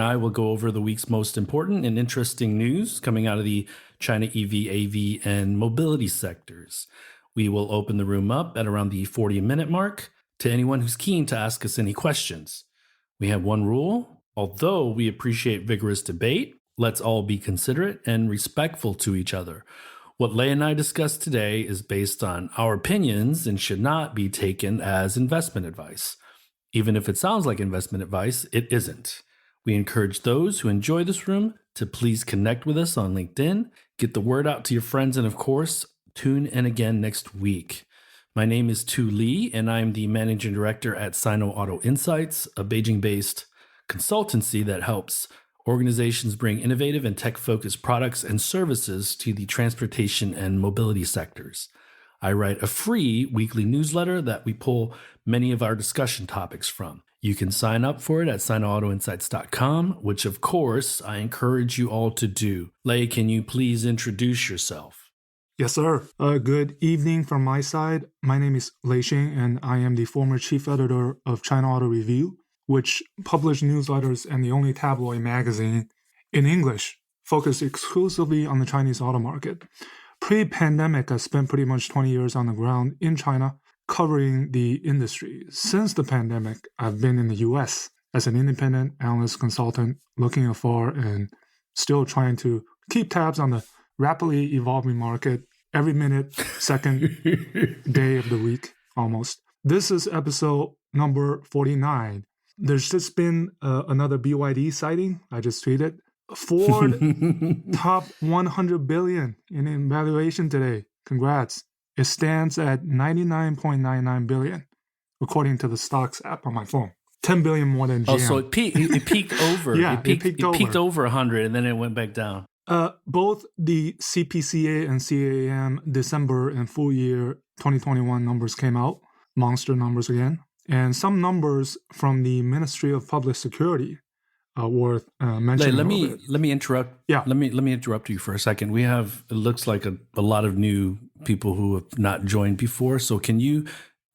I will go over the week's most important and interesting news coming out of the China EV, AV, and mobility sectors. We will open the room up at around the 40-minute mark to anyone who's keen to ask us any questions. We have one rule. Although we appreciate vigorous debate, let's all be considerate and respectful to each other. What Lei and I discussed today is based on our opinions and should not be taken as investment advice. Even if it sounds like investment advice, it isn't. We encourage those who enjoy this room to please connect with us on LinkedIn, get the word out to your friends, and of course, tune in again next week. My name is Tu Li, and I'm the managing director at Sino Auto Insights, a Beijing-based consultancy that helps organizations bring innovative and tech-focused products and services to the transportation and mobility sectors. I write a free weekly newsletter that we pull many of our discussion topics from. You can sign up for it at sinoautoinsights.com, which of course I encourage you all to do. Lei, can you please introduce yourself? Yes, sir. Good evening from my side. My name is Lei Xing, and I am the former chief editor of China Auto Review, which published newsletters and the only tabloid magazine in English focused exclusively on the Chinese auto market. Pre-pandemic, I spent pretty much 20 years on the ground in China covering the industry. Since the pandemic, I've been in the US as an independent analyst consultant looking afar and still trying to keep tabs on the rapidly evolving market every minute, second, day of the week, almost. This is episode number 49. There's just been another BYD sighting. I just tweeted. Ford top 100 billion in valuation today. Congrats. It stands at 99.99 billion, according to the stocks app on my phone. 10 billion more than GM. Oh, so it peaked over. Yeah, it peaked over 100 and then it went back down. Both the CPCA and CAAM December and full year 2021 numbers came out. Monster numbers again. And some numbers from the Ministry of Public Security worth mentioning. Let me interrupt. Yeah. Let me interrupt you for a second. We have, it looks like a lot of new people who have not joined before. So can you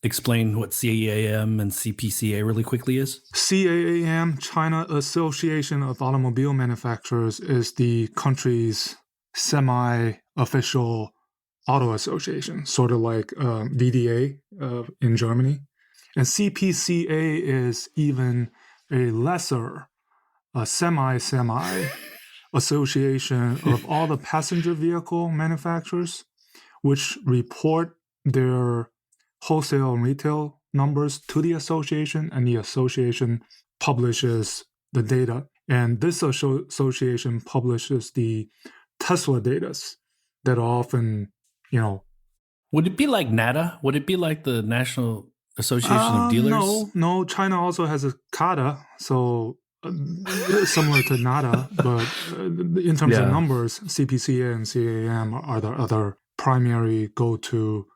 explain what CAAM and CPCA really quickly is? CAAM, China Association of Automobile Manufacturers, is the country's semi-official auto association, sort of like VDA in Germany. And CPCA is even a lesser, semi association of all the passenger vehicle manufacturers, which report their wholesale and retail numbers to the association, and the association publishes the data. And this association publishes the Tesla data that are often, Would it be like NADA? Would it be like the National Association of Dealers? No. China also has a CADA, so similar to NADA, but in terms of numbers, CPCA and CAM are the other primary go-to,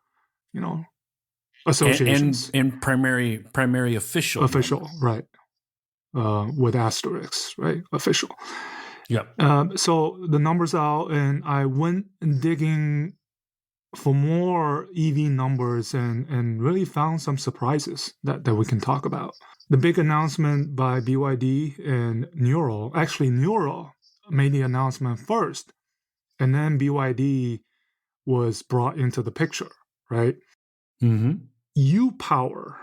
associations. And primary official. Official, right. With asterisks, right? Official. Yep. So the numbers out, and I went digging for more EV numbers and really found some surprises that we can talk about. The big announcement by BYD and Nuro, actually Nuro made the announcement first, and then BYD was brought into the picture, right? Mm-hmm. UPower,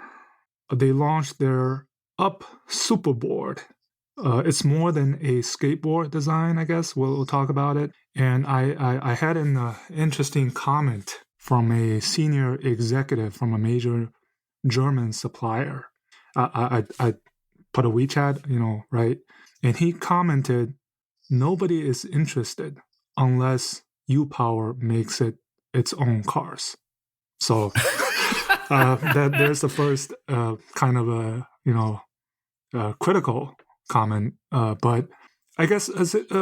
they launched their Up Superboard. It's more than a skateboard design, I guess. We'll talk about it. And I had an interesting comment from a senior executive from a major German supplier. I put a WeChat, right? And he commented, nobody is interested unless UPower makes it its own cars. So there's the first kind of a critical comment, but I guess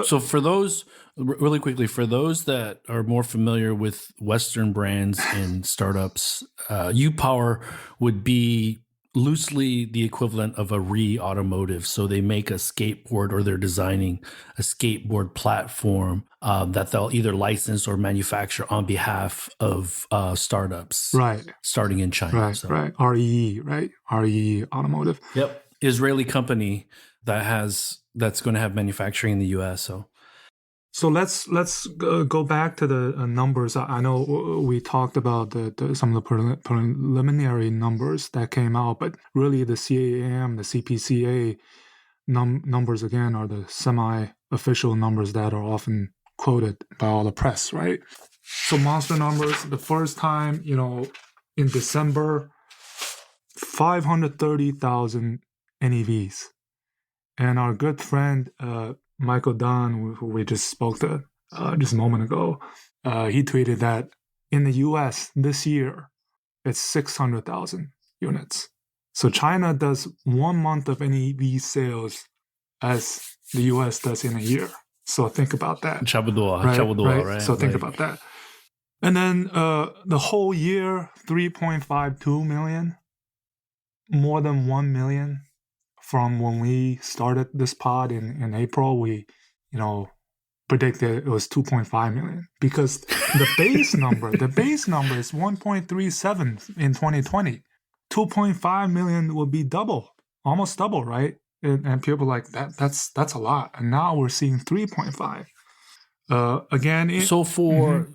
so for those, really quickly, for those that are more familiar with Western brands and startups, UPower would be loosely the equivalent of a Re-Automotive. So they make a skateboard, or they're designing a skateboard platform that they'll either license or manufacture on behalf of startups, right, starting in China. Right. REE, right? REE Automotive. Yep. Israeli company that has that's going to have manufacturing in the U.S. So let's go back to the numbers. I know we talked about some of the preliminary numbers that came out, but really the CAAM, the CPCA numbers again are the semi-official numbers that are often quoted by all the press, right? So monster numbers. The first time, in December, 530,000 NEVs, and our good friend Michael Dunn, who we just spoke to just a moment ago, he tweeted that in the US this year, it's 600,000 units. So China does 1 month of NEV sales as the US does in a year. So think about that. 差不多, right? 差不多, right? So think about that. And then the whole year, 3.52 million, more than 1 million. From when we started this pod in April, we, predicted it was 2.5 million because the base number is 1.37 in 2020. 2.5 million would be double, almost double, right? And people are like that's a lot. And now we're seeing 3.5. Again, so for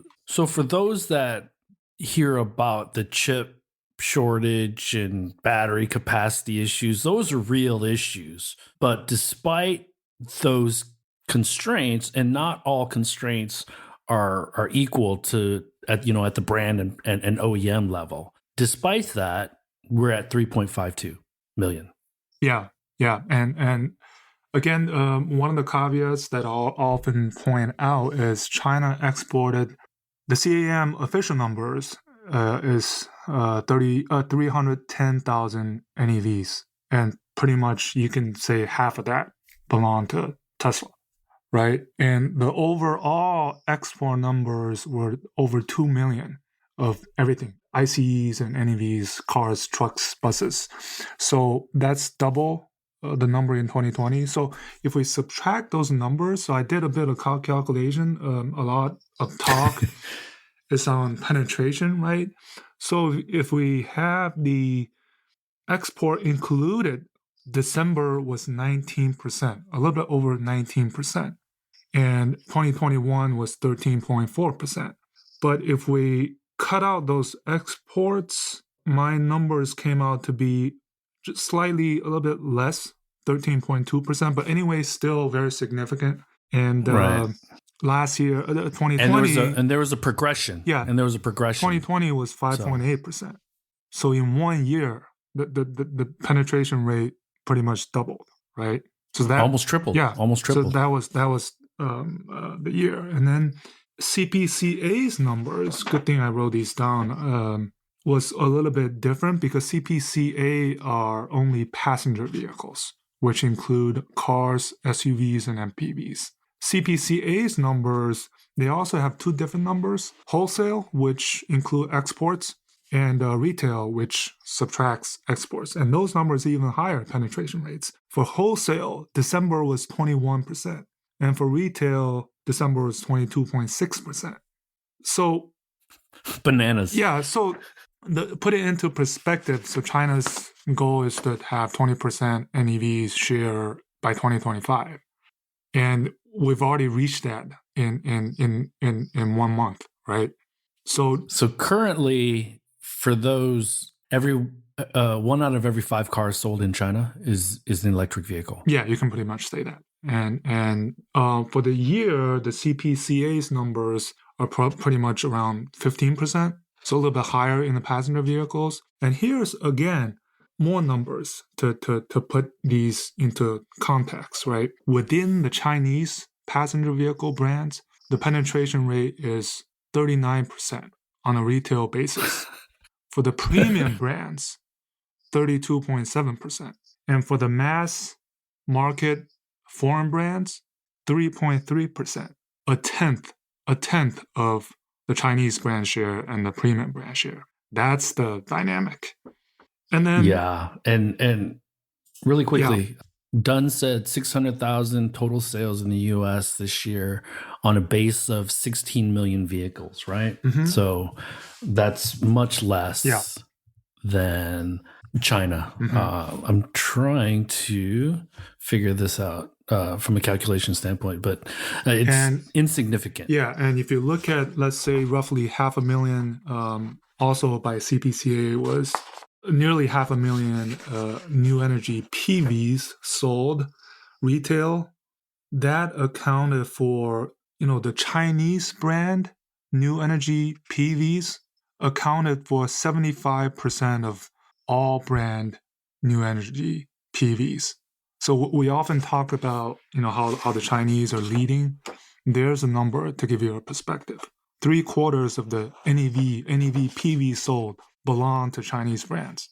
those that hear about the chip shortage and battery capacity issues, those are real issues. But despite those constraints, and not all constraints are equal to at the brand and OEM level, despite that, we're at 3.52 million. Yeah. And again, one of the caveats that I'll often point out is China exported the CAM official numbers is 310,000 NEVs, and pretty much you can say half of that belong to Tesla, right? And the overall export numbers were over 2 million of everything, ICEs and NEVs, cars, trucks, buses. So that's double the number in 2020. So if we subtract those numbers, so I did a bit of calculation, a lot of talk is on penetration, right? So if we have the export included, December was 19%, a little bit over 19%, and 2021 was 13.4%. But if we cut out those exports, my numbers came out to be just slightly a little bit less, 13.2%, but anyway, still very significant. And right. Last year, 2020, and there was a progression. Yeah, and there was a progression. 2020 was 5.8%. So in 1 year, the penetration rate pretty much doubled, right? So that almost tripled. Yeah, almost tripled. So that was the year, and then CPCA's numbers. Good thing I wrote these down. Was a little bit different because CPCA are only passenger vehicles, which include cars, SUVs, and MPVs. CPCA's numbers, they also have two different numbers: wholesale, which include exports, and retail, which subtracts exports. And those numbers are even higher penetration rates. For wholesale, December was 21%. And for retail, December was 22.6%. So bananas. Yeah, so put it into perspective. So China's goal is to have 20% NEVs share by 2025. And we've already reached that in 1 month, right? So currently, for those, every 1 out of every 5 cars sold in China is an electric vehicle. Yeah, you can pretty much say that. And for the year, the CPCA's numbers are pretty much around 15%, so a little bit higher in the passenger vehicles. And here's again more numbers to put these into context, right? Within the Chinese passenger vehicle brands, the penetration rate is 39% on a retail basis. For the premium brands, 32.7%. And for the mass market foreign brands, 3.3%. A tenth of the Chinese brand share and the premium brand share. That's the dynamic. And then and really quickly, Dunn said 600,000 total sales in the U.S. this year on a base of 16 million vehicles, right? Mm-hmm. So that's much less than China. Mm-hmm. I'm trying to figure this out. from a calculation standpoint, but it's insignificant. Yeah, and if you look at, let's say, roughly 500,000, also by CPCA, was nearly 500,000 new energy PVs sold retail. That accounted for, the Chinese brand new energy PVs accounted for 75% of all brand new energy PVs. So we often talk about, how the Chinese are leading. There's a number to give you a perspective. 3/4 of the NEV PV sold belong to Chinese brands.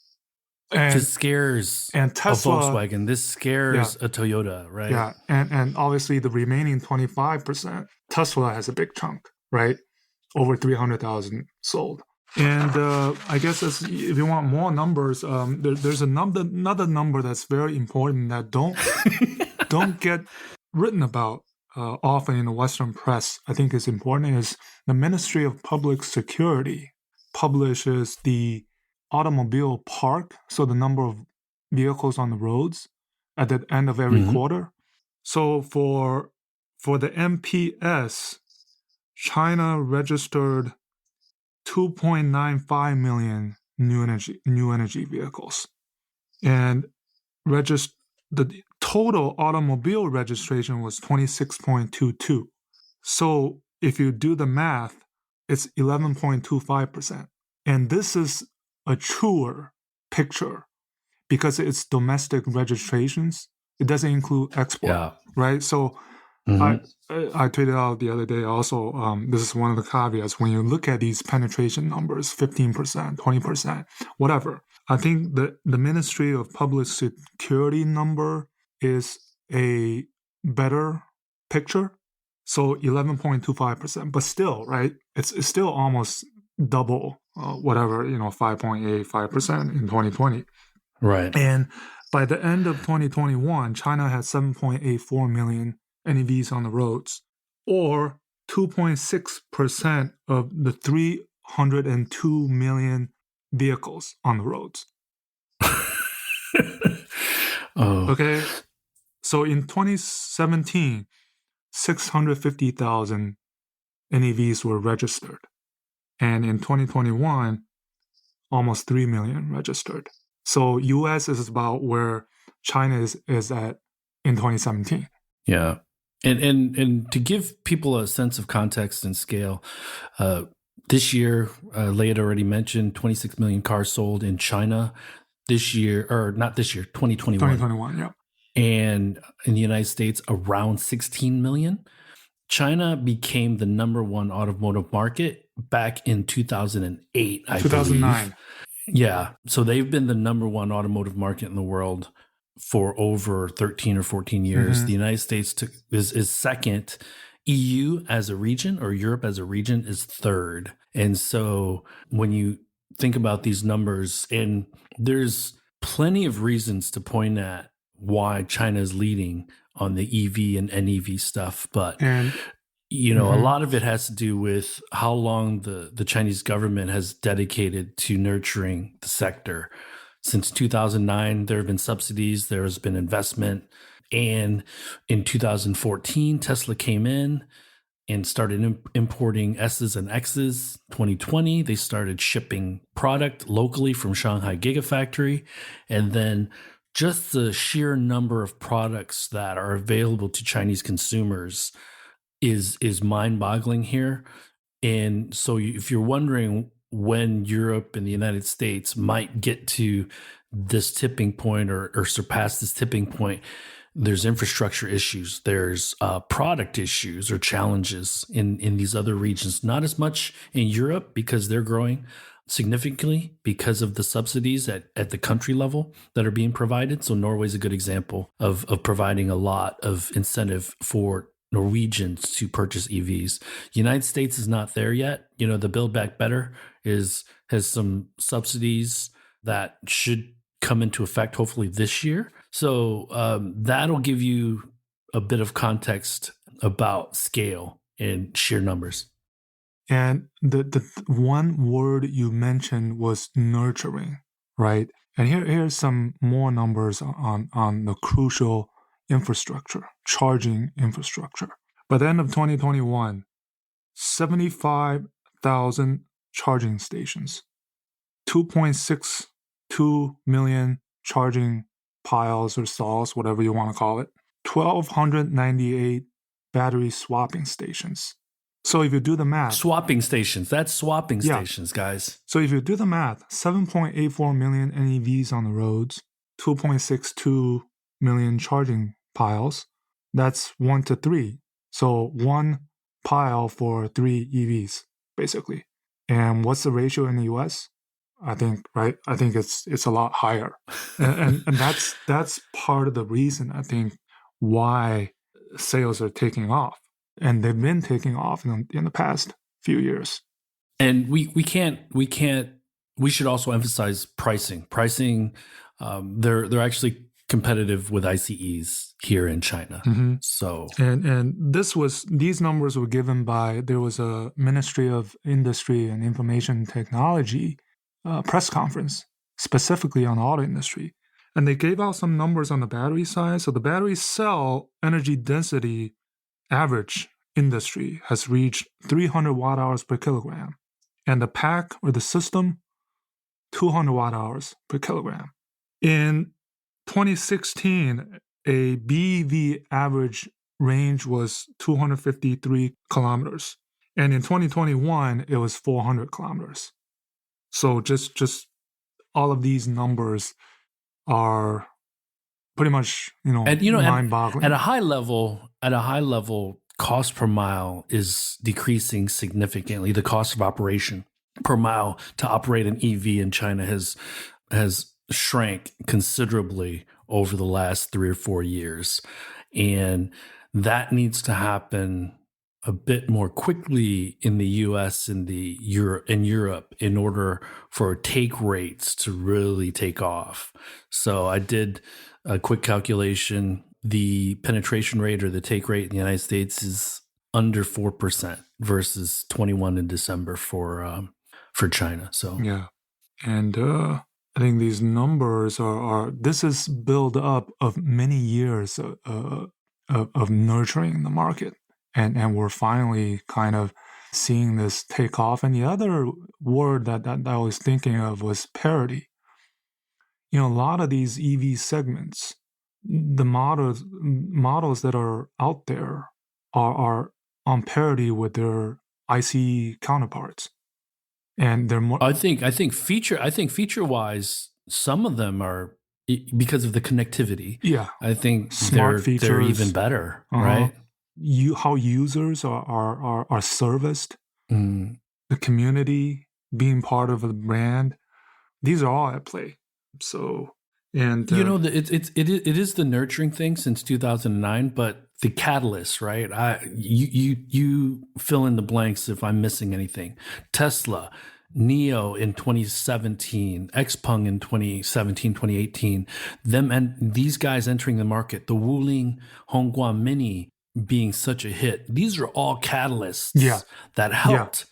And this scares Tesla, a Volkswagen. This scares a Toyota, right? Yeah, and obviously the remaining 25%, Tesla has a big chunk, right? Over 300,000 sold. And I guess if you want more numbers, there's another number that's very important that don't get written about often in the Western press. I think is important is the Ministry of Public Security publishes the automobile park, so the number of vehicles on the roads at the end of every quarter. So for the MPS, China registered 2.95 million new energy vehicles, and the total automobile registration was 26.22. So if you do the math, it's 11.25%. And this is a truer picture because it's domestic registrations. It doesn't include export, right? So I tweeted out the other day also, this is one of the caveats, when you look at these penetration numbers, 15%, 20%, whatever, I think the Ministry of Public Security number is a better picture. So 11.25%, but still, right? It's still almost double, 5.85% in 2020. Right. And by the end of 2021, China had 7.84 million NEVs on the roads, or 2.6% of the 302 million vehicles on the roads. Okay. So in 2017, 650,000 NEVs were registered. And in 2021, almost 3 million registered. So US is about where China is at in 2017. Yeah. And to give people a sense of context and scale, this year, Leah had already mentioned 26 million cars sold in China this year, or not this year, 2021. 2021, yeah. And in the United States, around 16 million. China became the number one automotive market back in 2008, I 2009. believe. Yeah. So they've been the number one automotive market in the world for over 13 or 14 years. The United States is second. EU as a region, or Europe as a region, is third. And so when you think about these numbers, and there's plenty of reasons to point at why China is leading on the EV and NEV stuff, but a lot of it has to do with how long the Chinese government has dedicated to nurturing the sector. Since 2009, there have been subsidies, there has been investment. And in 2014, Tesla came in and started importing S's and X's. 2020, they started shipping product locally from ShanghaiGiga factory. And then just the sheer number of products that are available to Chinese consumers is mind-boggling here. And so if you're wondering when Europe and the United States might get to this tipping point or surpass this tipping point, there's infrastructure issues, there's product issues or challenges in these other regions. Not as much in Europe because they're growing significantly because of the subsidies at the country level that are being provided. So Norway is a good example of providing a lot of incentive for Norwegians to purchase EVs. United States is not there yet. The Build Back Better has some subsidies that should come into effect hopefully this year. So that'll give you a bit of context about scale and sheer numbers. And the one word you mentioned was nurturing, right? And here's some more numbers on the crucial infrastructure, charging infrastructure. By the end of 2021, 75,000 charging stations, 2.62 million charging piles or stalls, whatever you want to call it, 1,298 battery swapping stations. So if you do the math... Swapping stations. That's swapping stations, guys. So if you do the math, 7.84 million NEVs on the roads, 2.62 million charging piles, that's 1 to 3. So 1 pile for 3 EVs, basically. And what's the ratio in the US? I think it's a lot higher. and that's part of the reason, I think, why sales are taking off. And they've been taking off in the past few years. And we should also emphasize pricing. They're actually competitive with ICEs here in China. Mm-hmm. So and these numbers were given by, there was a Ministry of Industry and Information Technology press conference specifically on the auto industry. And they gave out some numbers on the battery side. So the battery cell energy density average industry has reached 300 watt hours per kilogram. And the pack or the system, 200 watt hours per kilogram. In 2016, a BEV average range was 253 kilometers. And in 2021, it was 400 kilometers. So just all of these numbers are pretty much, mind-boggling. At a high level, cost per mile is decreasing significantly. The cost of operation per mile to operate an EV in China has shrank considerably over the last 3 or 4 years. And that needs to happen a bit more quickly in the US and Europe in order for take rates to really take off. So I did a quick calculation. The penetration rate or the take rate in the United States is under 4% versus 21 in December for China. So yeah, and I think these numbers are this is build up of many years of nurturing the market, and we're finally kind of seeing this take off. And the other word that I was thinking of was parity. A lot of these EV segments, the models that are out there are on parity with their ICE counterparts, and they're more. I think feature wise, some of them are because of the connectivity. Yeah, I think smart features, they're even better, right? How users are serviced, the community being part of a brand, these are all at play. So, and it is the nurturing thing since 2009, but the catalyst, right? You fill in the blanks if I'm missing anything. Tesla, NIO in 2017, XPeng in 2017, 2018, them and these guys entering the market, the Wuling Hongguang Mini being such a hit. These are all catalysts that helped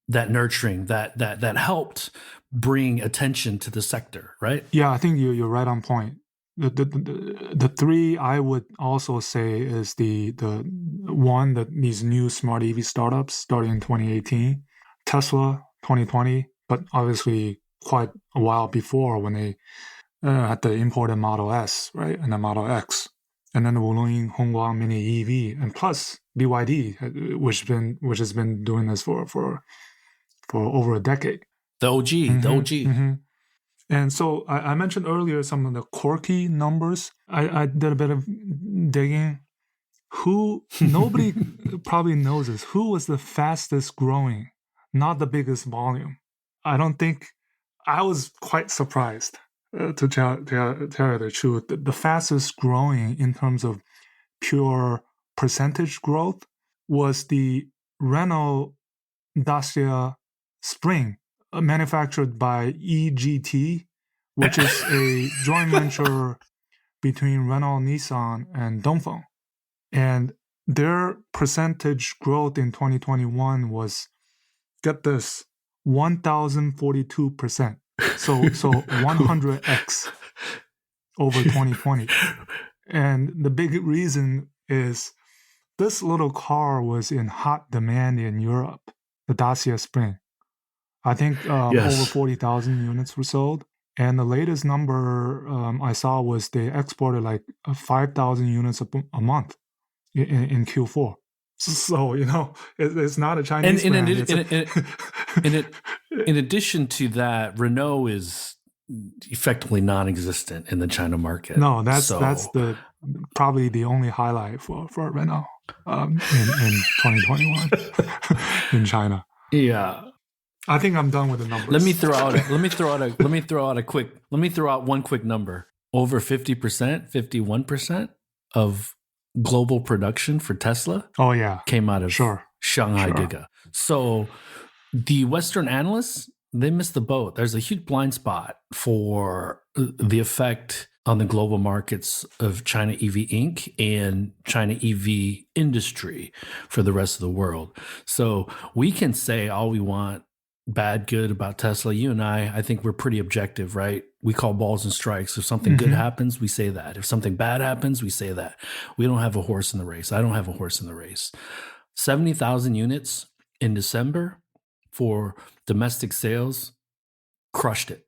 that nurturing, that helped bring attention to the sector, right? Yeah, I think you're right on point. The three I would also say is the one that these new smart EV startups starting in 2018, Tesla 2020, but obviously quite a while before when they had the imported Model S, right, and the Model X, and then the Wuling Hongguang Mini EV, and plus BYD, which has been doing this for over a decade. The OG. Mm-hmm. And so I mentioned earlier some of the quirky numbers. I did a bit of digging. Nobody probably knows this. Who was the fastest growing, not the biggest volume? I don't think, I was quite surprised to tell you the truth. The fastest growing in terms of pure percentage growth was the Renault Dacia Spring, manufactured by EGT, which is a joint venture between Renault, Nissan, and Dongfeng. And their percentage growth in 2021 was, get this, 1,042%. So 100x over 2020. And the big reason is this little car was in hot demand in Europe, the Dacia Spring. I think over 40,000 units were sold. And the latest number I saw was they exported like 5,000 units a month in Q4. So, it's not a Chinese brand. In addition to that, Renault is effectively non-existent in the China market. No, that's probably the only highlight for Renault in 2021 in China. Yeah. I think I'm done with the numbers. Let me throw out one quick number. Over 50%, 51% of global production for Tesla came out of ShanghaiGiga. So the Western analysts, they missed the boat. There's a huge blind spot for the effect on the global markets of China EV Inc. and China EV industry for the rest of the world. So we can say all we want, bad, good about Tesla. You and I think we're pretty objective, right? We call balls and strikes. If something good happens, we say that. If something bad happens, we say that. We don't have a horse in the race. I don't have a horse in the race. 70,000 units in December for domestic sales, crushed it.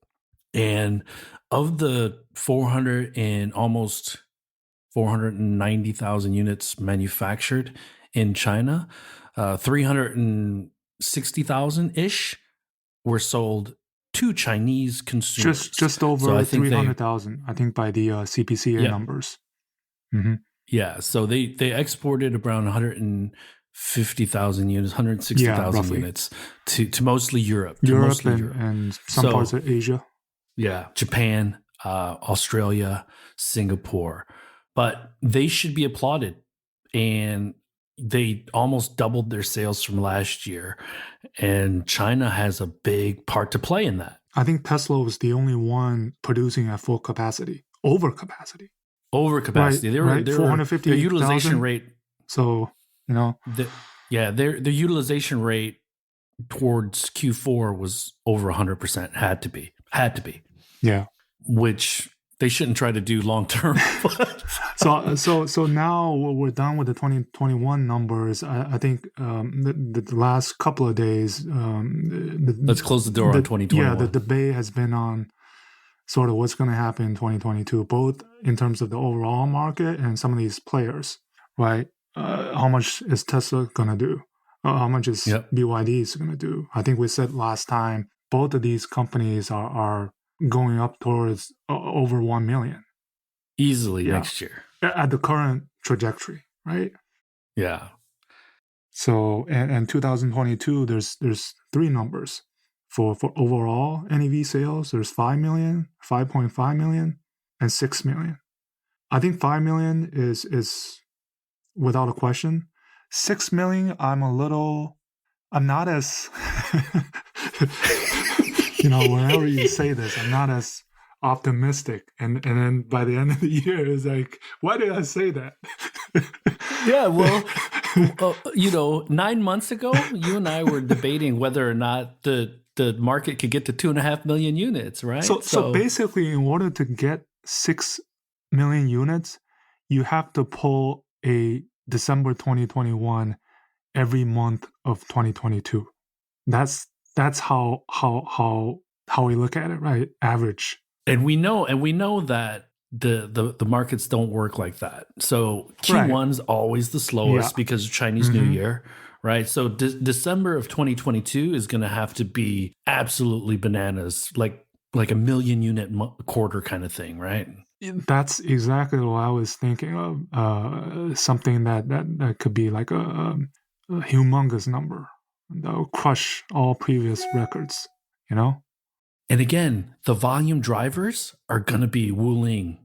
And of the 490,000 units manufactured in China, 360,000-ish were sold to Chinese consumers. Just over 300,000, I think, by the CPCA numbers. Mm-hmm. Yeah, so they exported around 150,000 units, 160,000 units to mostly Europe. And some parts of Asia. Yeah, Japan, Australia, Singapore. But they should be applauded. And they almost doubled their sales from last year. And China has a big part to play in that. I think Tesla was the only one producing at full capacity, over capacity. Right, they were 450,000. Their utilization rate. So, their utilization rate towards Q4 was over 100%. Had to be. Yeah. Which they shouldn't try to do long term. So now we're done with the 2021 numbers. I think the last couple of days. Let's close the door on 2021. Yeah, the debate has been on sort of what's going to happen in 2022, both in terms of the overall market and some of these players, right? How much is Tesla going to do? How much is BYD is going to do? I think we said last time, both of these companies are going up towards over 1 million. Easily next year. At the current trajectory, right? Yeah. So, and 2022, there's three numbers. For overall NEV sales, there's 5 million, 5.5 million, and 6 million. I think 5 million is without a question. 6 million, I'm not as, whenever you say this, I'm not as optimistic. And then by the end of the year, it's like, why did I say that? Yeah, well, 9 months ago, you and I were debating whether or not the market could get to 2.5 million units, right? So basically, in order to get 6 million units, you have to pull a December 2021 every month of 2022. That's how we look at it, right? Average. And we know that the markets don't work like that. So Q1's always the slowest because of Chinese New Year. Right. So December of 2022 is going to have to be absolutely bananas, like a million unit quarter kind of thing. Right. That's exactly what I was thinking of. Something that could be like a humongous number that will crush all previous records, And again, the volume drivers are going to be Wuling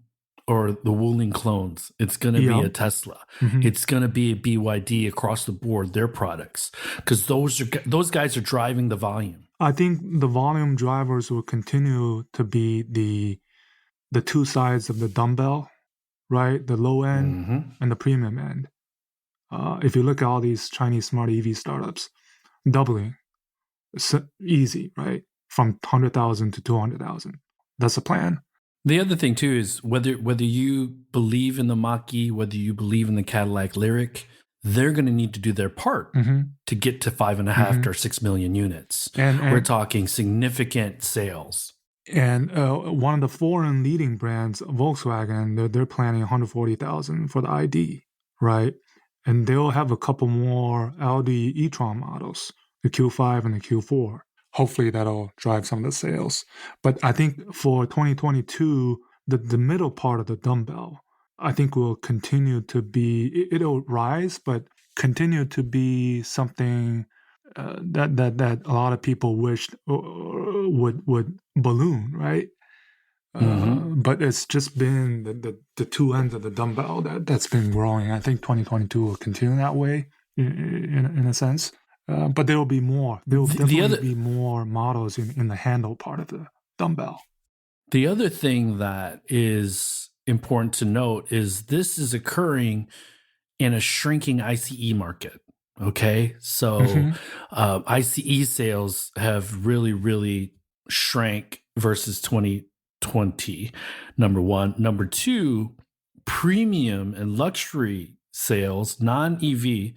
or the Wuling clones. It's going to be a Tesla. Mm-hmm. It's going to be a BYD across the board, their products, because those guys are driving the volume. I think the volume drivers will continue to be the two sides of the dumbbell, right? The low end and the premium end. If you look at all these Chinese smart EV startups, doubling, it's easy, right? From 100,000 to 200,000. That's the plan. The other thing too is whether you believe in the Mach-E, whether you believe in the Cadillac Lyriq, they're going to need to do their part to get to 5.5 or 6 million units. And we're talking significant sales. And one of the foreign leading brands, Volkswagen, they're planning 140,000 for the ID, right? And they'll have a couple more Audi e-tron models, the Q5 and the Q4. Hopefully that'll drive some of the sales. But I think for 2022, the middle part of the dumbbell, I think will continue to be, it'll rise, but continue to be something that a lot of people wished would balloon, right? But it's just been the two ends of the dumbbell that's been growing. I think 2022 will continue that way in a sense. But there will be more. There will definitely be more models in the handle part of the dumbbell. The other thing that is important to note is this is occurring in a shrinking ICE market. Okay, so ICE sales have really, really shrank versus 2020, number one. Number two, premium and luxury sales, non-EV,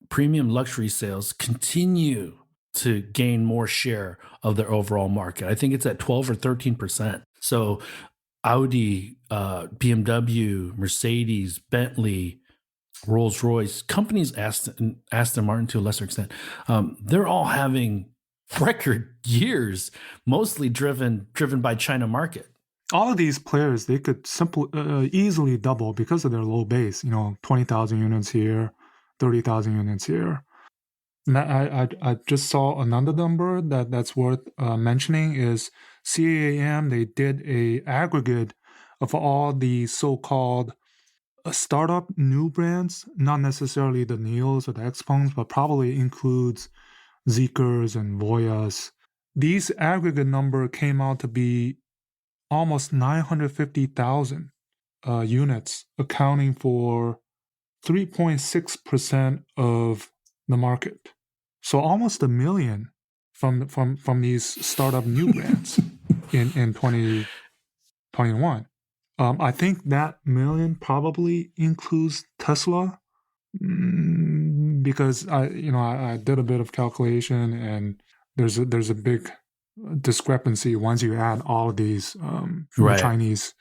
premium luxury sales continue to gain more share of their overall market. I think it's at 12 or 13%. So Audi, BMW, Mercedes, Bentley, Rolls-Royce, companies, Aston Martin to a lesser extent, they're all having record years, mostly driven by China market. All of these players, they could easily double because of their low base, 20,000 units here, 30,000 units here. And I just saw another number that's worth mentioning is CAAM, they did a aggregate of all the so-called startup new brands, not necessarily the NIOs or the XPengs, but probably includes Zeekrs and Voyas. These aggregate number came out to be almost 950,000 units, accounting for 3.6% of the market. So almost a million from these startup new brands in 2021. I think that million probably includes Tesla, because I did a bit of calculation, and there's a big discrepancy once you add all of these Chinese.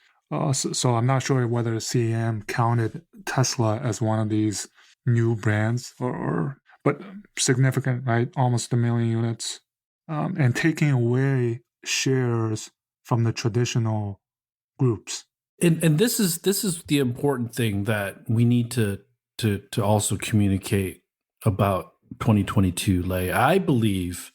So I'm not sure whether CAM counted Tesla as one of these new brands, but significant, right? Almost a million units, and taking away shares from the traditional groups. And this is the important thing that we need to also communicate about 2022, Lei. I believe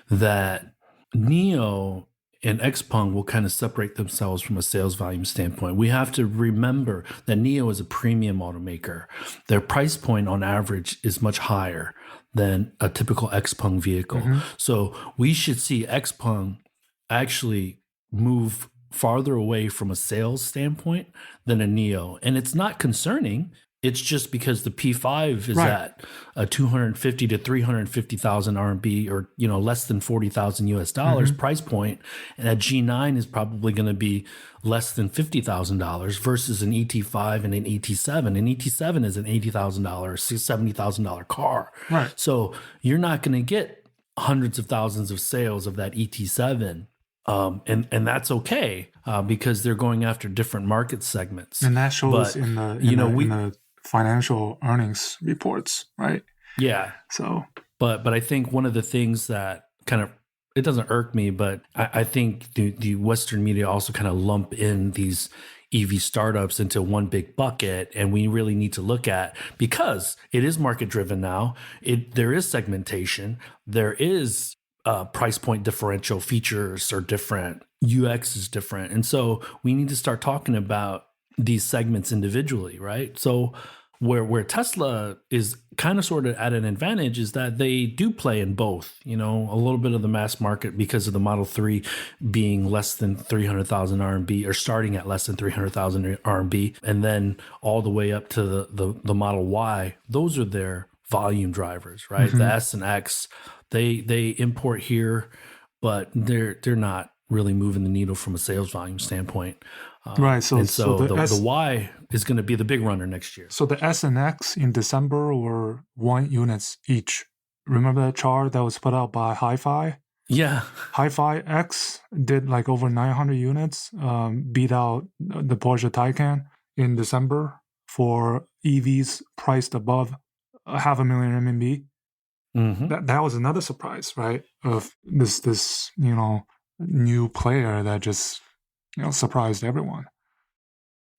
that NIO and XPeng will kind of separate themselves from a sales volume standpoint. We have to remember that NIO is a premium automaker. Their price point on average is much higher than a typical XPeng vehicle. So we should see XPeng actually move farther away from a sales standpoint than a NIO. And it's not concerning. It's just because the P5 is at a 250 to 350,000 RMB, or less than 40,000 US dollars price point, and a G9 is probably going to be less than $50,000 versus an ET5 and an ET7. An ET7 is an $80,000, $70,000 car. Right. So you're not going to get hundreds of thousands of sales of that ET7. And that's okay because they're going after different market segments, and that shows in the financial earnings reports, right? Yeah. So, but I think one of the things that kind of, it doesn't irk me, but I think the Western media also kind of lump in these EV startups into one big bucket, and we really need to look at, because it is market driven now. There is segmentation. There is price point differential, features are different, UX is different. And so we need to start talking about these segments individually, right? So where Tesla is kind of sort of at an advantage is that they do play in both, a little bit of the mass market because of the Model 3 being less than 300,000 RMB, or starting at less than 300,000 RMB, and then all the way up to the Model Y. Those are their volume drivers, right? The S and X, they import here, but they're not really moving the needle from a sales volume standpoint. Right. So The Y is going to be the big runner next year. So the S and X in December were 1 units each. Remember that chart that was put out by Hi-Fi? Yeah. Hi-Fi X did like over 900 units, beat out the Porsche Taycan in December for EVs priced above 500,000 RMB. Mm-hmm. That was another surprise, right? Of this new player that just surprised everyone.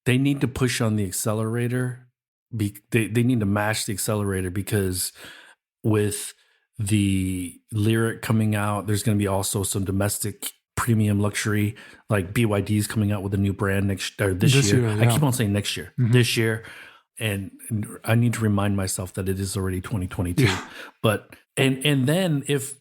They need to push on the accelerator. They need to mash the accelerator because with the Lyric coming out, there's going to be also some domestic premium luxury, like BYD is coming out with a new brand this year. Yeah. I keep on saying next year, this year. And I need to remind myself that it is already 2022. Yeah. But and then if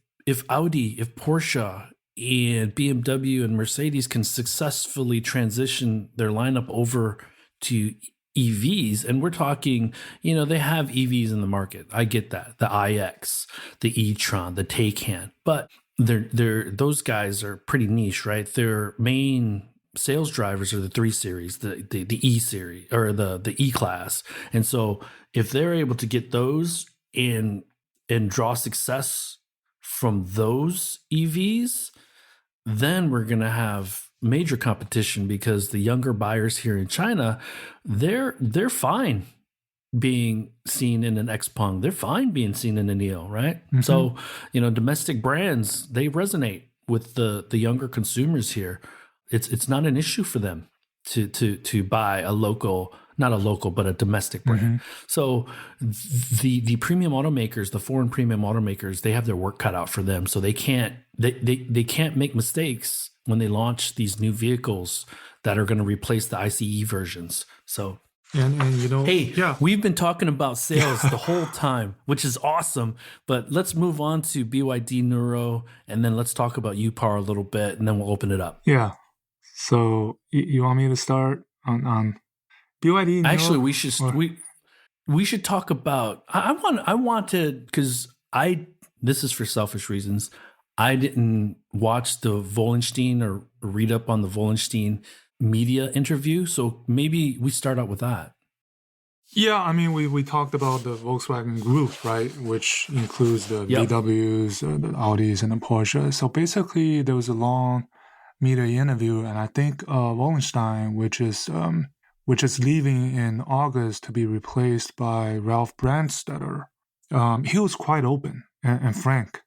Audi, if Porsche and BMW and Mercedes can successfully transition their lineup over to EVs, and we're talking, they have EVs in the market. I get that. The iX, the e-tron, the Taycan, but those guys are pretty niche, right? Their main sales drivers are the 3 Series, the E Series, or the E Class. And so if they're able to get those and draw success from those EVs, then we're going to have major competition, because the younger buyers here in China, they're fine being seen in an XPeng. They're fine being seen in a NIO, right? Mm-hmm. So, domestic brands, they resonate with the younger consumers here. It's not an issue for them to buy a local, not a local, but a domestic brand. Mm-hmm. So the premium automakers, the foreign premium automakers, they have their work cut out for them. So they can't make mistakes when they launch these new vehicles that are going to replace the ICE versions. So we've been talking about sales the whole time, which is awesome. But let's move on to BYD Nuro, and then let's talk about UPower a little bit, and then we'll open it up. Yeah. So you want me to start on BYD Nuro? Actually, we should talk about. I wanted, because this is for selfish reasons. I didn't watch the Wollenstein or read up on the Wollenstein media interview, so maybe we start out with that. Yeah, I mean, we talked about the Volkswagen Group, right, which includes the VWs, the Audis, and the Porsche. So basically, there was a long media interview, and I think Wollenstein, which is leaving in August to be replaced by Ralph Brandstetter, he was quite open and frank,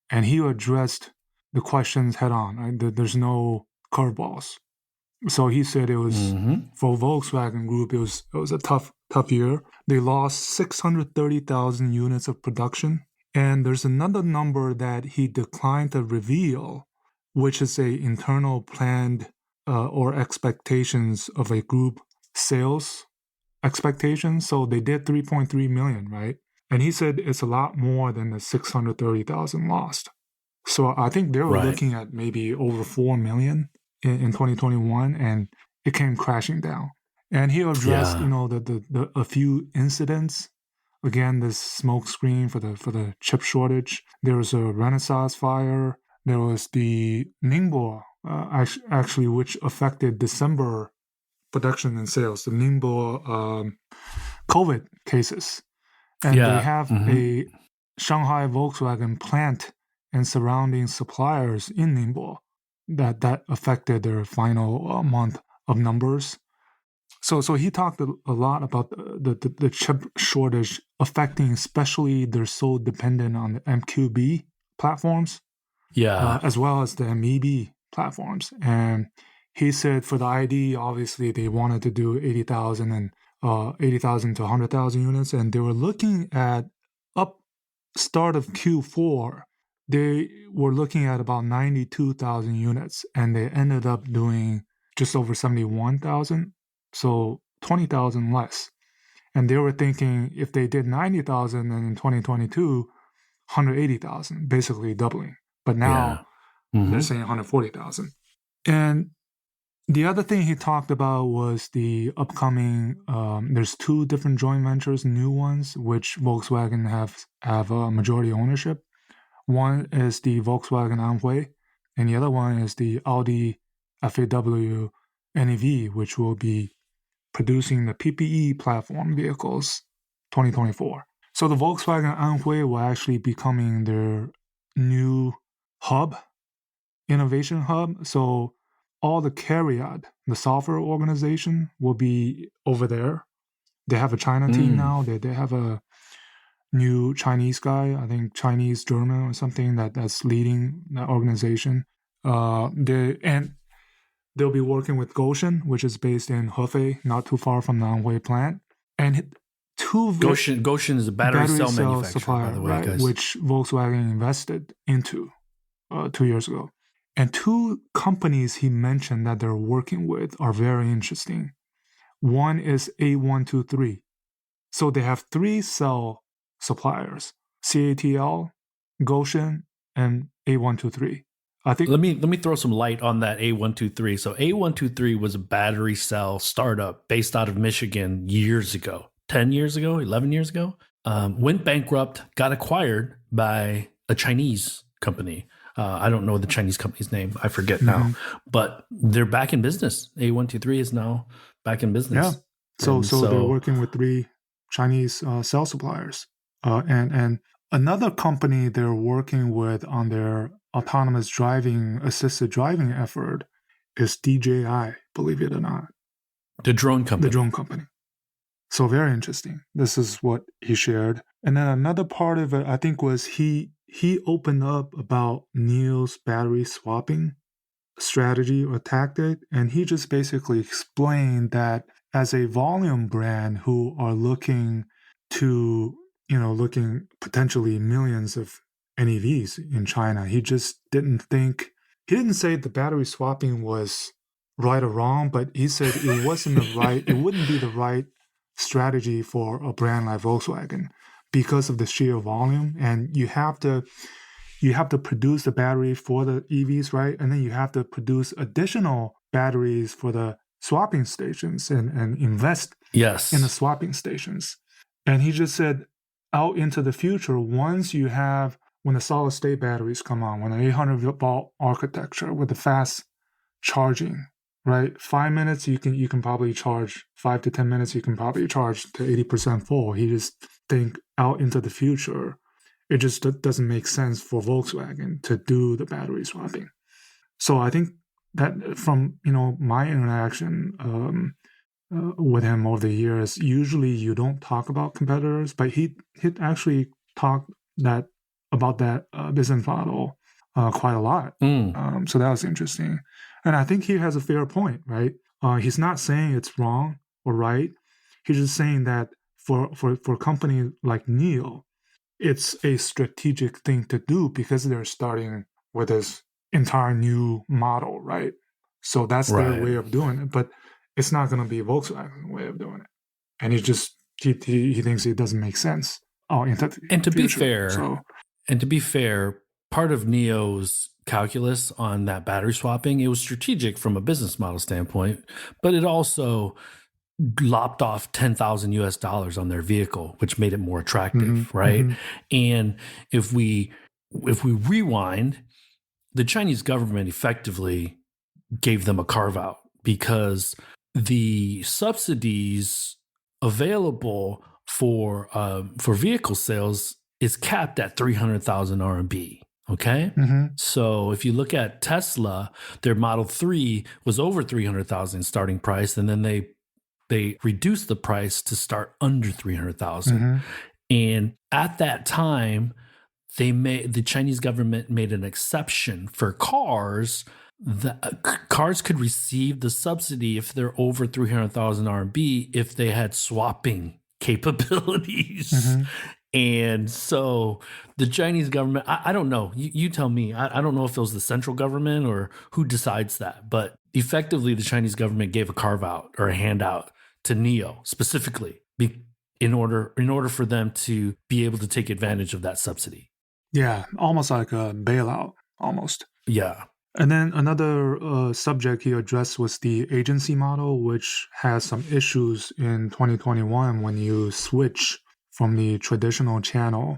and he addressed the questions head on. Right? There's no curveballs. So he said it was for Volkswagen Group. It was a tough year. They lost 630,000 units of production, and there's another number that he declined to reveal, which is a internal planned or expectations of a group sales expectations. So they did 3.3 million, right? And he said it's a lot more than the 630,000 lost. So I think they were looking at maybe over 4 million in 2021, and it came crashing down. And he addressed, the a few incidents. Again, this smoke screen for the chip shortage. There was a Renaissance fire. There was the Ningbo, actually, which affected December production and sales. The Ningbo COVID cases, and they have a Shanghai Volkswagen plant and surrounding suppliers in Ningbo that affected their final month of numbers. So he talked a lot about the chip shortage affecting, especially they're so dependent on the MQB platforms, as well as the MEB platforms. And he said for the ID, obviously they wanted to do 80,000 to 100,000 units, and they were looking at start of Q4. They were looking at about 92,000 units, and they ended up doing just over 71,000, so 20,000 less. And they were thinking if they did 90,000, and in 2022, 180,000, basically doubling. But now they're saying 140,000. And the other thing he talked about was the upcoming, there's 2 different joint ventures, new ones, which Volkswagen have a majority ownership. One is the Volkswagen Anhui, and the other one is the Audi FAW NEV, which will be producing the PPE platform vehicles 2024. So the Volkswagen Anhui will actually be becoming their new hub, innovation hub. So all the CARIAD, the software organization, will be over there. They have a China team now. They have a new Chinese guy, I think Chinese German or something that's leading that organization. And they'll be working with Goshen, which is based in Hefei, not too far from the Anhui plant. And Goshen is a battery cell manufacturer, supplier, by the way, right, guys. which Volkswagen invested into 2 years ago. And two companies he mentioned that they're working with are very interesting. One is A123. So they have 3 cell suppliers: CATL, Goshen, and A123. I think. Let me throw some light on that A123. So A123 was a battery cell startup based out of Michigan years ago, 10 years ago, 11 years ago. Went bankrupt, got acquired by a Chinese company. I don't know the Chinese company's name. I forget now. But they're back in business. A123 is now back in business. Yeah. So they're working with 3 Chinese cell suppliers. And another company they're working with on their autonomous assisted driving effort is DJI, believe it or not. The drone company. The drone company. So very interesting. This is what he shared. And then another part of it, I think, was he opened up about NIO's battery swapping strategy or tactic. And he just basically explained that as a volume brand who are looking potentially millions of NEVs in China, he just didn't say the battery swapping was right or wrong, but he said it wouldn't be the right strategy for a brand like Volkswagen because of the sheer volume. And you have to produce the battery for the EVs, right? And then you have to produce additional batteries for the swapping stations and invest in the swapping stations. And he just said, out into the future, when the solid state batteries come on, when the 800 volt architecture with the fast charging, right? 5 minutes you can probably charge, 5 to 10 minutes you can probably charge to 80% full. He just think out into the future, it just doesn't make sense for Volkswagen to do the battery swapping. So I think that from my interaction with him over the years, usually you don't talk about competitors, but he actually talked about that business model quite a lot. So that was interesting. And I think he has a fair point, right? He's not saying it's wrong or right. He's just saying that for a company like NIO, it's a strategic thing to do because they're starting with this entire new model, right? So that's their way of doing it. But it's not going to be Volkswagen's way of doing it. And he thinks it doesn't make sense. To be fair, part of NIO's calculus on that battery swapping, it was strategic from a business model standpoint, but it also lopped off $10,000 on their vehicle, which made it more attractive, right? And if we rewind, the Chinese government effectively gave them a carve out because the subsidies available for vehicle sales is capped at 300,000 RMB. Okay. So if you look at Tesla, their Model 3 was over 300,000 starting price, and then they reduced the price to start under 300,000. And at that time, the Chinese government made an exception for cars. Cars could receive the subsidy if they're over 300,000 RMB if they had swapping capabilities. And so the Chinese government, I don't know, you tell me, I don't know if it was the central government or who decides that, but effectively the Chinese government gave a carve out or a handout to NIO specifically in order for them to be able to take advantage of that subsidy. Yeah, almost like a bailout, almost. Yeah. And then another subject he addressed was the agency model, which has some issues in 2021 when you switch from the traditional channel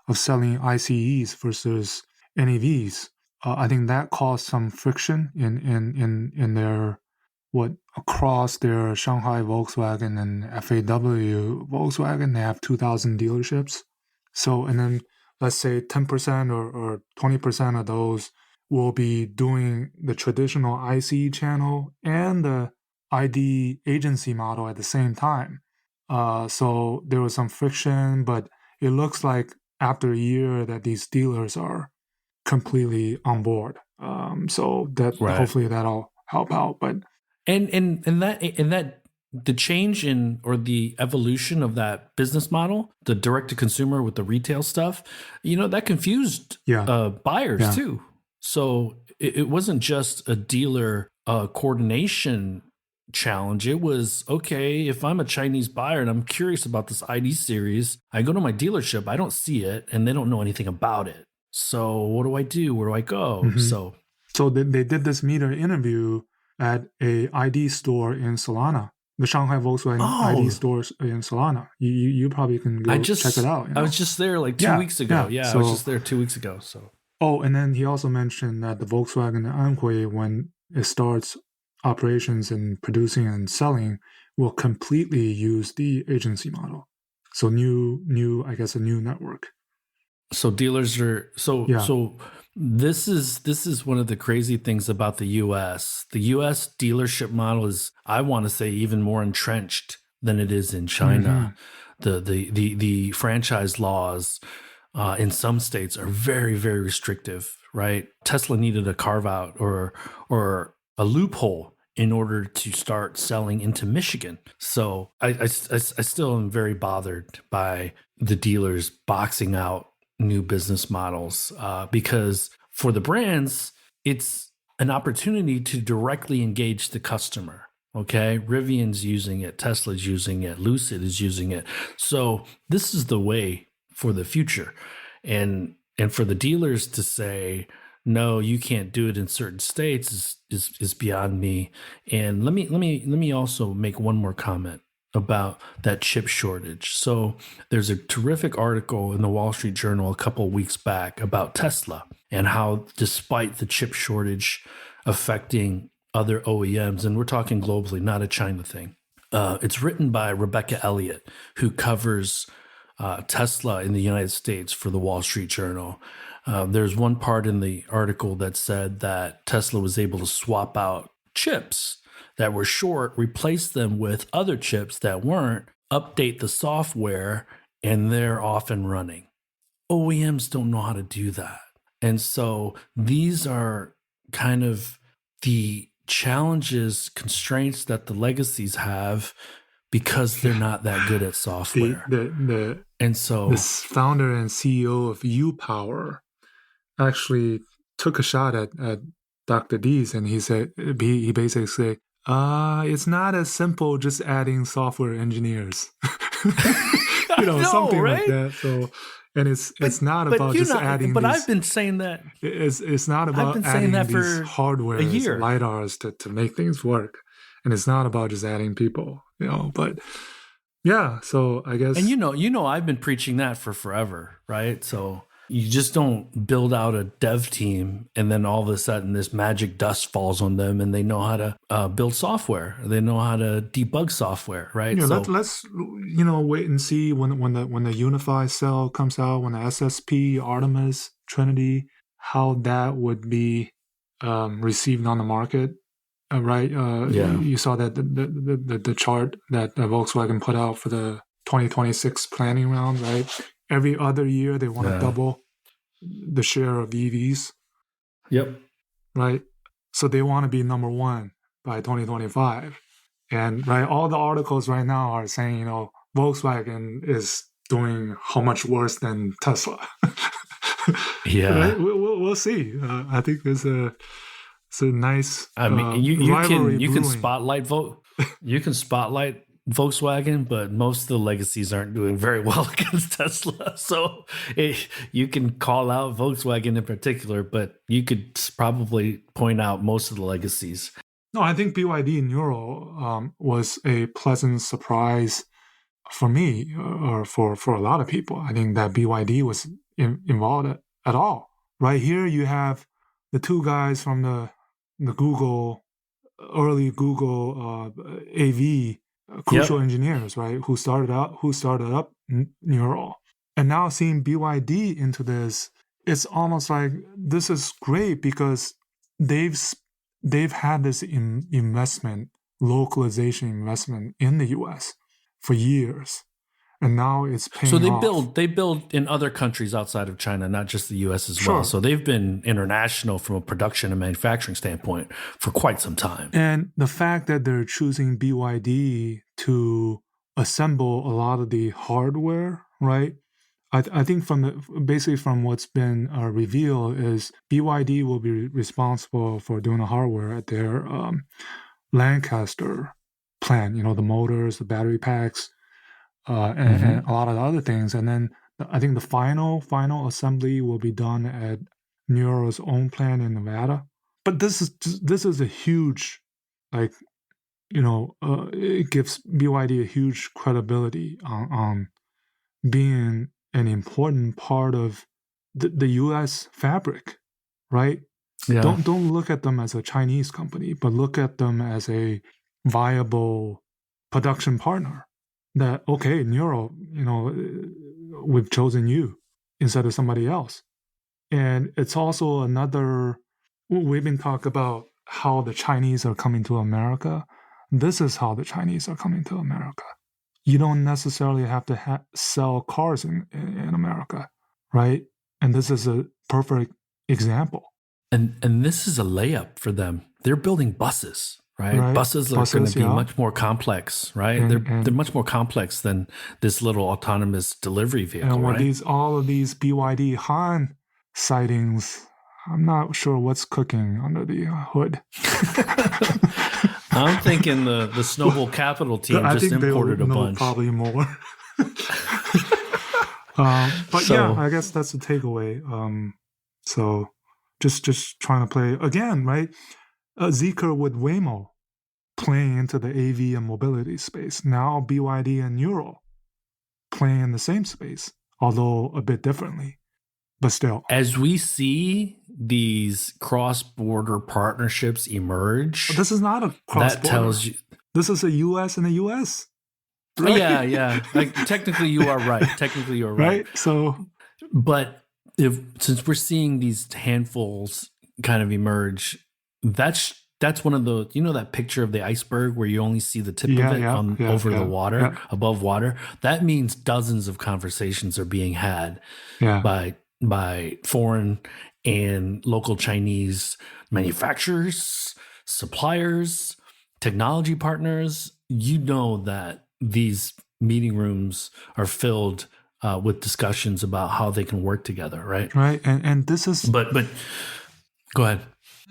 of selling ICEs versus NEVs. I think that caused some friction in their across their Shanghai Volkswagen and FAW Volkswagen. They have 2,000 dealerships. So, and then let's say 10% or 20% of those will be doing the traditional ICE channel and the ID agency model at the same time. So there was some friction, but it looks like after a year that these dealers are completely on board. So that hopefully that'll help out. But and that the change in or the evolution of that business model, the direct to consumer with the retail stuff, that confused buyers too. So it wasn't just a dealer coordination challenge. It was, okay, if I'm a Chinese buyer and I'm curious about this ID series, I go to my dealership, I don't see it, and they don't know anything about it. So what do I do? Where do I go? Mm-hmm. So they did this meter interview at a ID store in Solana, the Shanghai Volkswagen ID stores in Solana. You probably can go check it out. I was just there like 2 weeks ago. Yeah, so, I was just there 2 weeks ago. So. Oh, and then he also mentioned that the Volkswagen Anhui, when it starts operations and producing and selling, will completely use the agency model. So I guess a new network. So dealers are so this is one of the crazy things about the US. The US dealership model is, I want to say, even more entrenched than it is in China. Mm-hmm. The franchise laws in some states are very, very restrictive, right? Tesla needed a carve out or a loophole in order to start selling into Michigan. So I still am very bothered by the dealers boxing out new business models because for the brands, it's an opportunity to directly engage the customer. Okay, Rivian's using it, Tesla's using it, Lucid is using it. So this is the way for the future, and for the dealers to say, no, you can't do it in certain states is beyond me. And let me also make one more comment about that chip shortage. So there's a terrific article in the Wall Street Journal a couple of weeks back about Tesla and how, despite the chip shortage affecting other OEMs, and we're talking globally, not a China thing. It's written by Rebecca Elliott, who covers Tesla in the United States for the Wall Street Journal. There's one part in the article that said that Tesla was able to swap out chips that were short, replace them with other chips that weren't, update the software, and they're off and running. OEMs don't know how to do that. And so these are kind of the challenges, constraints that the legacies have because they're not that good at software. And so this founder and CEO of UPower actually took a shot at Dr. Dees, and he basically said, it's not as simple just adding software engineers. Something right? Like that. So, and it's not about just adding. But I've been saying that. It's not about adding these hardware LiDARs to make things work, and it's not about just adding people. But yeah. So I guess, and I've been preaching that for forever, right? So. You just don't build out a dev team and then all of a sudden this magic dust falls on them and they know how to build software. They know how to debug software, right? Let's wait and see when the Unified cell comes out, when the SSP, Artemis, Trinity, how that would be received on the market, right? You saw that the chart that Volkswagen put out for the 2026 planning round, right? Every other year, they want to double the share of EVs. Yep. Right? So they want to be number one by 2025. And right, all the articles right now are saying, Volkswagen is doing how much worse than Tesla. Yeah. Right? We'll see. I think it's a nice you can spotlight you can spotlight Volkswagen, but most of the legacies aren't doing very well against Tesla. So you can call out Volkswagen in particular, but you could probably point out most of the legacies. No, I think BYD Nuro was a pleasant surprise for me, or for a lot of people. I think that BYD was involved at all. Right here, you have the two guys from the Google early Google AV crucial Yep. engineers, right? Who started up Nuro, and now seeing BYD into this, it's almost like this is great because they've had this investment, localization investment in the U.S. for years, and now it's So paying off. they build in other countries outside of China, not just the US as well. Sure. So they've been international from a production and manufacturing standpoint for quite some time. And the fact that they're choosing BYD to assemble a lot of the hardware, right? I think basically from what's been revealed is BYD will be responsible for doing the hardware at their Lancaster plant. You know, the motors, the battery packs, and a lot of the other things. And then I think the final assembly will be done at Nuro's own plant in Nevada. But this is a huge, like, it gives BYD a huge credibility on being an important part of the U.S. fabric, right? Yeah. Don't look at them as a Chinese company, but look at them as a viable production partner. That okay, Nuro, we've chosen you instead of somebody else, and it's also another. We've been talking about how the Chinese are coming to America. This is how the Chinese are coming to America. You don't necessarily have to sell cars in America, right? And this is a perfect example. And this is a layup for them. They're building buses, right? Buses are going to be much more complex, right? They're much more complex than this little autonomous delivery vehicle, and with right? all of these BYD Han sightings, I'm not sure what's cooking under the hood. I'm thinking the Snowball Capital team just imported a bunch. Probably more. But so, yeah, I guess that's the takeaway. So just trying to play again, right? Zeekr with Waymo playing into the AV and mobility space. Now BYD and Nuro playing in the same space, although a bit differently. But still, as we see these cross-border partnerships emerge, this is not a cross-border. That tells you this is a U.S. and a U.S. Right? Yeah. Like technically, you are right. Right. So, but since we're seeing these handfuls kind of emerge, that's one of the that picture of the iceberg where you only see the tip of it over the water, above water. That means dozens of conversations are being had by foreign and local Chinese manufacturers, suppliers, technology partners. You know that these meeting rooms are filled with discussions about how they can work together, right? Right, and this is... But go ahead.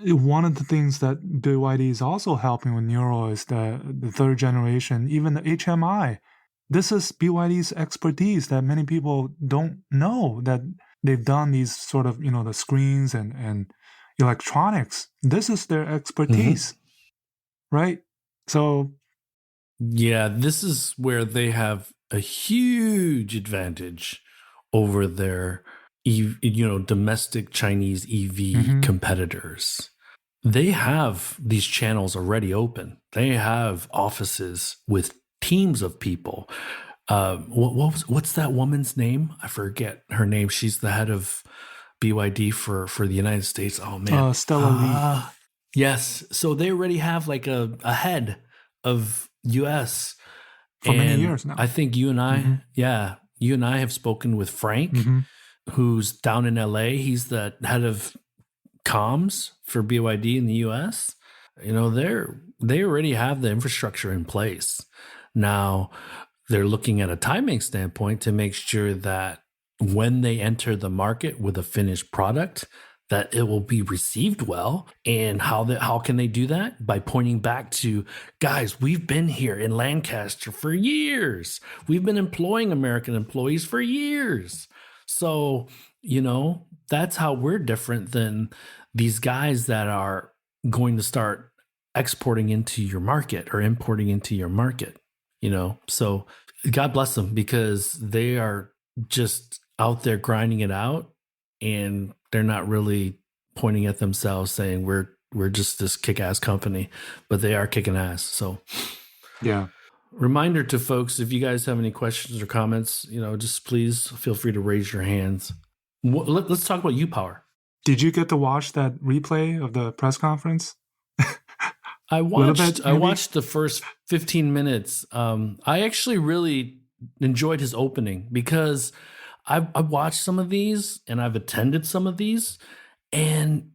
One of the things that BYD is also helping with Nuro is the third generation, even the HMI. This is BYD's expertise that many people don't know, that they've done these sort of, the screens and electronics. This is their expertise, right? So... yeah, this is where they have a huge advantage over their domestic Chinese EV competitors. They have these channels already open. They have offices with teams of people. What's that woman's name? I forget her name. She's the head of BYD for the United States. Oh man, Stella Lee. Yes, so they already have like a head of US for many years now. I think you and I, you and I have spoken with Frank, who's down in LA. He's the head of comms for BYD in the US. They already have the infrastructure in place. Now they're looking at a timing standpoint to make sure that when they enter the market with a finished product, that it will be received well. And how can they do that? By pointing back to, guys, we've been here in Lancaster for years. We've been employing American employees for years. So, that's how we're different than these guys that are going to start exporting into your market or importing into your market, So God bless them, because they are just out there grinding it out, and they're not really pointing at themselves saying we're just this kick-ass company, but they are kicking ass. So Yeah. reminder to folks, if you guys have any questions or comments, just please feel free to raise your hands. Let's talk about UPower. Did you get to watch that replay of the press conference? I watched the first 15 minutes. I actually really enjoyed his opening because I've watched some of these and I've attended some of these, and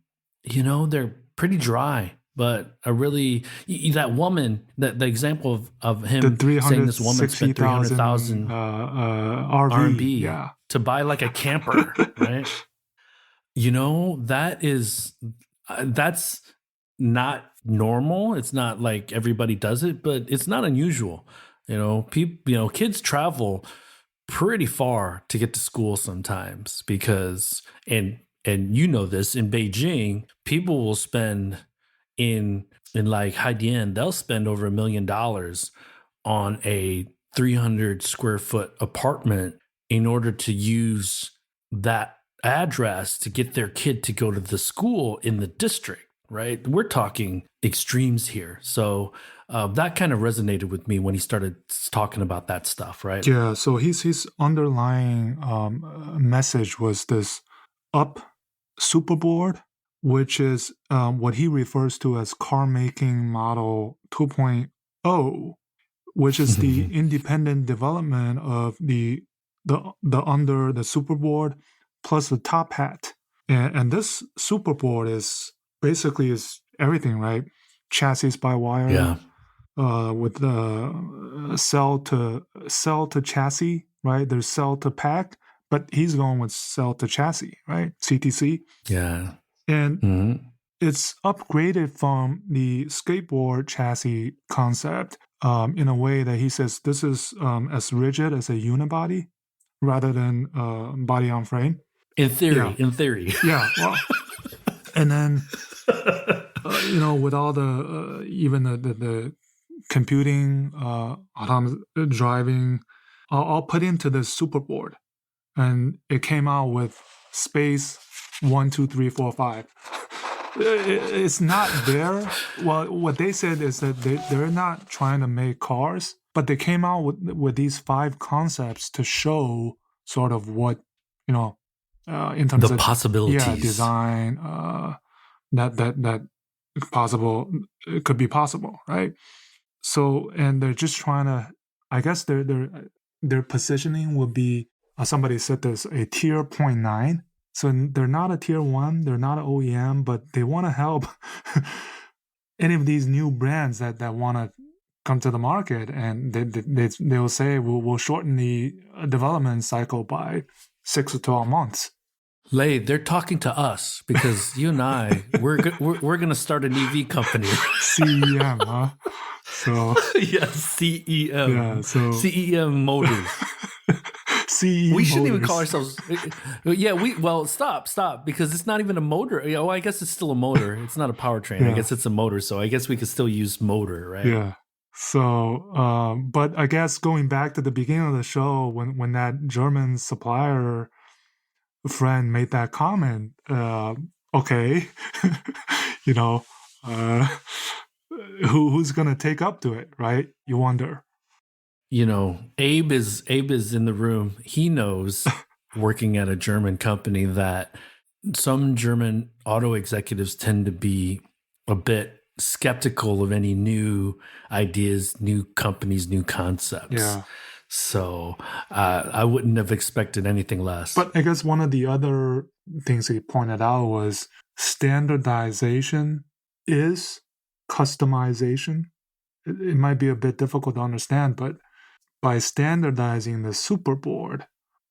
they're pretty dry. But that woman, the example of him saying this woman spent 300,000 RMB yeah. to buy like a camper, right? That's not normal. It's not like everybody does it, but it's not unusual. People, kids travel pretty far to get to school sometimes because, and this in Beijing, people will spend in like Haidian, they'll spend over $1 million on a 300 square foot apartment in order to use that address to get their kid to go to the school in the district, right? We're talking extremes here. So that kind of resonated with me when he started talking about that stuff, right? Yeah, so his underlying message was this up superboard, which is what he refers to as car making model 2.0, which is the independent development of the under the superboard plus the top hat. And this superboard is basically everything, right? Chassis by wire, with the cell to chassis, right? There's cell to pack, but he's going with cell to chassis, right? CTC. Yeah. And it's upgraded from the skateboard chassis concept in a way that he says this is as rigid as a unibody rather than body on frame. In theory. Yeah. Well, and then, with all the, even the computing, autonomous driving, I'll put into the superboard. And it came out with space 1, 2, 3, 4, 5. It's not there. Well, what they said is that they're not trying to make cars, but they came out with these 5 concepts to show sort of what, in terms the of possibilities, design, that possible, it could be possible, right? So, and they're just trying to, I guess their positioning would be, somebody said there's a tier 0.9. So they're not a tier 1, they're not an OEM, but they want to help any of these new brands that want to come to the market, and they'll say we'll shorten the development cycle by 6 to 12 months. Lei, they're talking to us because you and I, we're going to start an EV company. CEM, huh? So yeah, CEM. Yeah, so CEM Motors. CE we shouldn't Motors. even call ourselves. Yeah, stop because it's not even a motor. Yeah, well, I guess it's still a motor. It's not a powertrain. Yeah. I guess it's a motor. So I guess we could still use motor, right? Yeah. So, but I guess going back to the beginning of the show, when that German supplier friend made that comment, okay, who's gonna take up to it, right? You wonder. Abe is in the room. He knows, working at a German company, that some German auto executives tend to be a bit skeptical of any new ideas, new companies, new concepts. Yeah. So I wouldn't have expected anything less. But I guess one of the other things he pointed out was standardization is customization. It might be a bit difficult to understand, but by standardizing the superboard,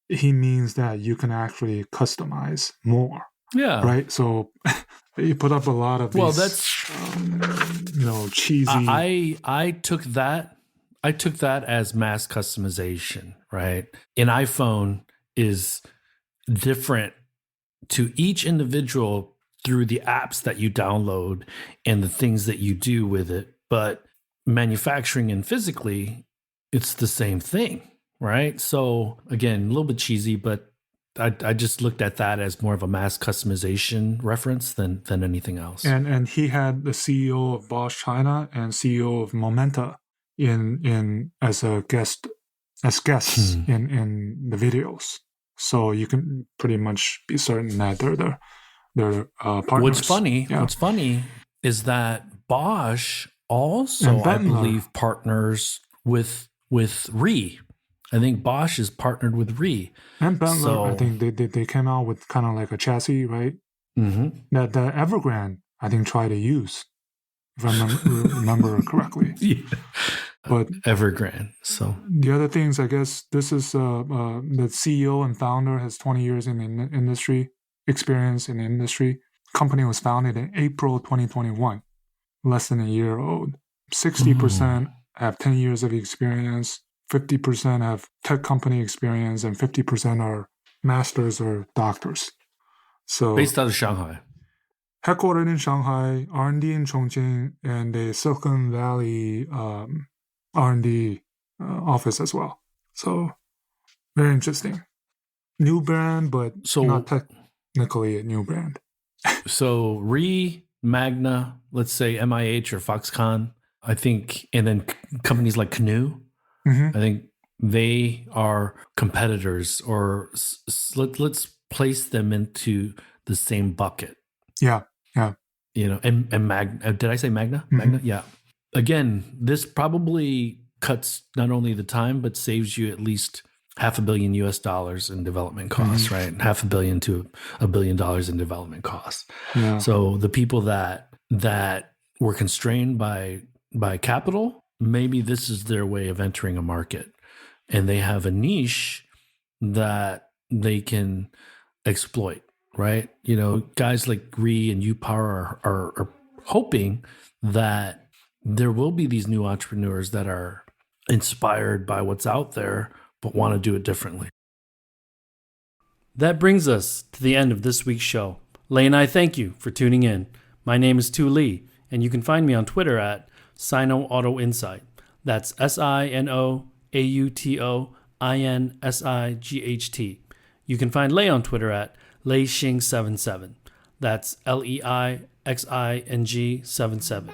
he means that you can actually customize more. Yeah. Right? So you put up a lot of these, well, that's cheesy. I took that as mass customization, right? An iPhone is different to each individual through the apps that you download and the things that you do with it. But manufacturing and physically, it's the same thing, right? So again, a little bit cheesy, but I just looked at that as more of a mass customization reference than anything else. And he had the CEO of Bosch China and CEO of Momenta in as guests in the videos. So you can pretty much be certain that they're partners. What's funny is that Bosch also, I believe, partners with RE. I think Bosch is partnered with RE. And Bentley, I think they came out with kind of like a chassis, right? Mm-hmm. That the Evergrande, I think, tried to use, if I remember correctly. Yeah. But Evergrande. So the other things, I guess, this is the CEO and founder has 20 years in the industry, experience in the industry. Company was founded in April 2021, less than a year old. 60% have 10 years of experience. 50% have tech company experience, and 50% are masters or doctors. So based out of Shanghai. Headquartered in Shanghai, R&D in Chongqing, and a Silicon Valley R&D office as well. So very interesting. New brand, but not technically a new brand. So Magna, let's say MIH or Foxconn, I think, and then companies like Canoe, I think they are competitors, or let's place them into the same bucket. Yeah. And Magna, did I say Magna? Magna, yeah. Again, this probably cuts not only the time, but saves you at least $500 million in development costs, right? $500 million to $1 billion in development costs. Yeah. So the people that were constrained by capital, maybe this is their way of entering a market, and they have a niche that they can exploit, right? Guys like RE and UPower are hoping that there will be these new entrepreneurs that are inspired by what's out there, but want to do it differently. That brings us to the end of this week's show. Lei and I thank you for tuning in. My name is Tu Lee, and you can find me on Twitter at Sino Auto Insight. That's SinoAutoInsight. You can find Lei on Twitter at LeiXing77. That's LEIXING77.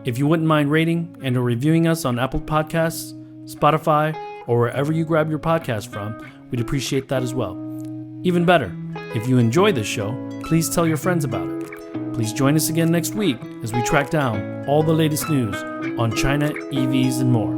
If you wouldn't mind rating and or reviewing us on Apple Podcasts, Spotify, or wherever you grab your podcast from, we'd appreciate that as well. Even better, if you enjoy this show, please tell your friends about it. Please join us again next week as we track down all the latest news on China, EVs, and more.